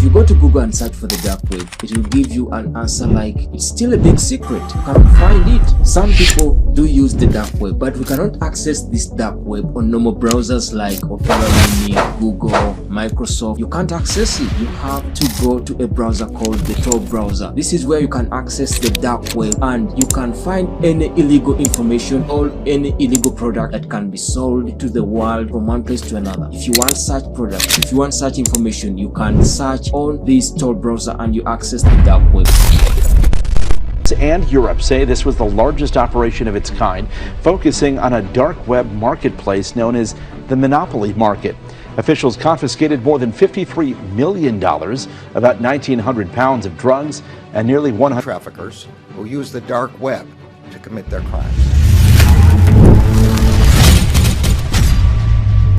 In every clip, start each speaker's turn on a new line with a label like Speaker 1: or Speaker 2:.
Speaker 1: If you go to Google and search for the dark web, it will give you an answer like, it's still a big secret, you cannot find it. Some people do use the dark web, but we cannot access this dark web on normal browsers like Opera Mini, Google, Microsoft. You can't access it. You have to go to a browser called the Tor browser. This is where you can access the dark web, and you can find any illegal information or any illegal product that can be sold to the world from one place to another. If you want such products, if you want such information, you can search on this Tor browser and you access the dark web.
Speaker 2: And Europe say this was the largest operation of its kind, focusing on a dark web marketplace known as the monopoly market. Officials confiscated more than $53 million, about 1,900 pounds of drugs, and nearly 100
Speaker 3: traffickers who use the dark web to commit their crimes.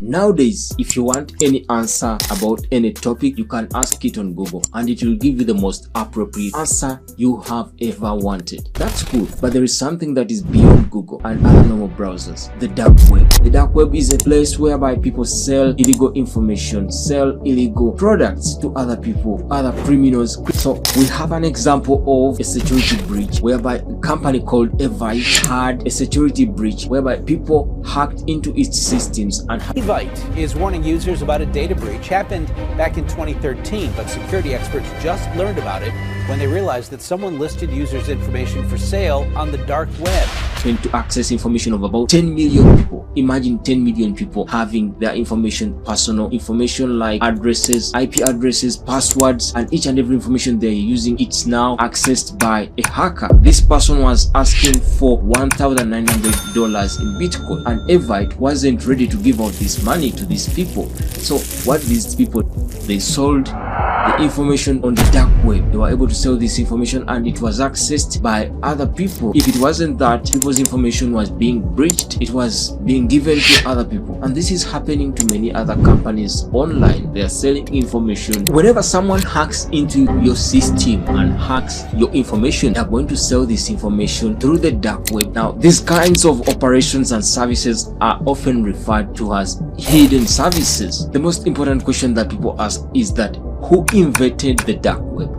Speaker 1: Nowadays, if you want any answer about any topic, you can ask it on Google and it will give you the most appropriate answer you have ever wanted. That's cool, but there is something that is beyond Google and other normal browsers: the dark web. The dark web is a place whereby people sell illegal information, sell illegal products to other people, other criminals. So we have an example of a security breach whereby a company called Evite had a security breach whereby people hacked into its systems and
Speaker 4: Evite is warning users about a data breach. Happened back in 2013, but security experts just learned about it when they realized that someone listed users' information for sale on the dark web.
Speaker 1: To access information of about 10 million people. Imagine 10 million people having their information, personal information like addresses, IP addresses, passwords, and each and every information they're using. It's now accessed by a hacker. This person was asking for $1,900 in Bitcoin, and Evite wasn't ready to give out this money to these people. So what these people, they sold the information on the dark web. They were able to sell this information and it was accessed by other people. If it wasn't that people's information was being breached, it was being given to other people. And this is happening to many other companies online. They are selling information. Whenever someone hacks into your system and hacks your information, they are going to sell this information through the dark web. Now, these kinds of operations and services are often referred to as hidden services. The most important question that people ask is that, who invented the dark web?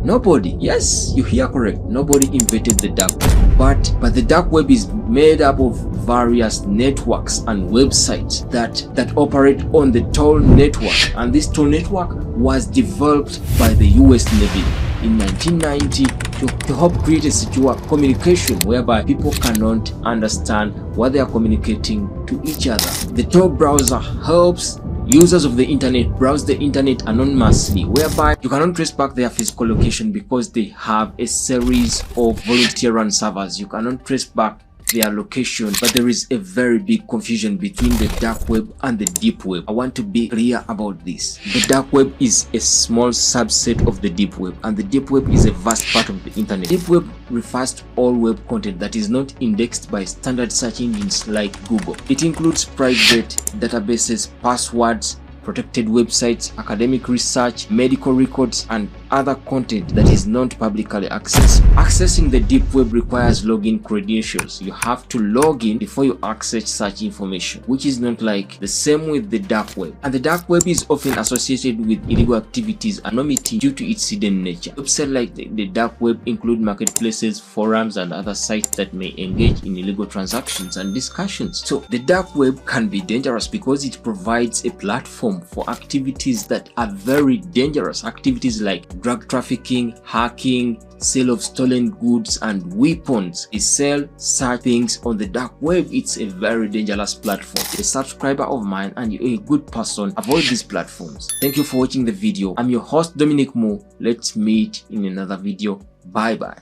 Speaker 1: Nobody. Yes, you hear correct. Nobody invented the dark web. But the dark web is made up of various networks and websites that operate on the Tor network. And this Tor network was developed by the US Navy in 1990 to help create a secure communication whereby people cannot understand what they are communicating to each other. The Tor browser helps users of the internet browse the internet anonymously, whereby you cannot trace back their physical location because they have a series of volunteer run servers. You cannot trace back their location, but there is a very big confusion between the dark web and the deep web. I want to be clear about this. The dark web is a small subset of the deep web, and the deep web is a vast part of the internet. Deep web refers to all web content that is not indexed by standard search engines like Google. It includes private databases, passwords, protected websites, academic research, medical records, and other content that is not publicly accessed. Accessing the deep web requires login credentials. You have to log in before you access such information, which is not like the same with the dark web. And the dark web is often associated with illegal activities, anonymity, due to its hidden nature. Websites like the dark web include marketplaces, forums, and other sites that may engage in illegal transactions and discussions. So the dark web can be dangerous because it provides a platform for activities that are very dangerous. Activities like drug trafficking, hacking, sale of stolen goods and weapons. They sell such things on the dark web. It's a very dangerous platform. A subscriber of mine and you're a good person, avoid these platforms. Thank you for watching the video. I'm your host Dominic Mo. Let's meet in another video. Bye bye.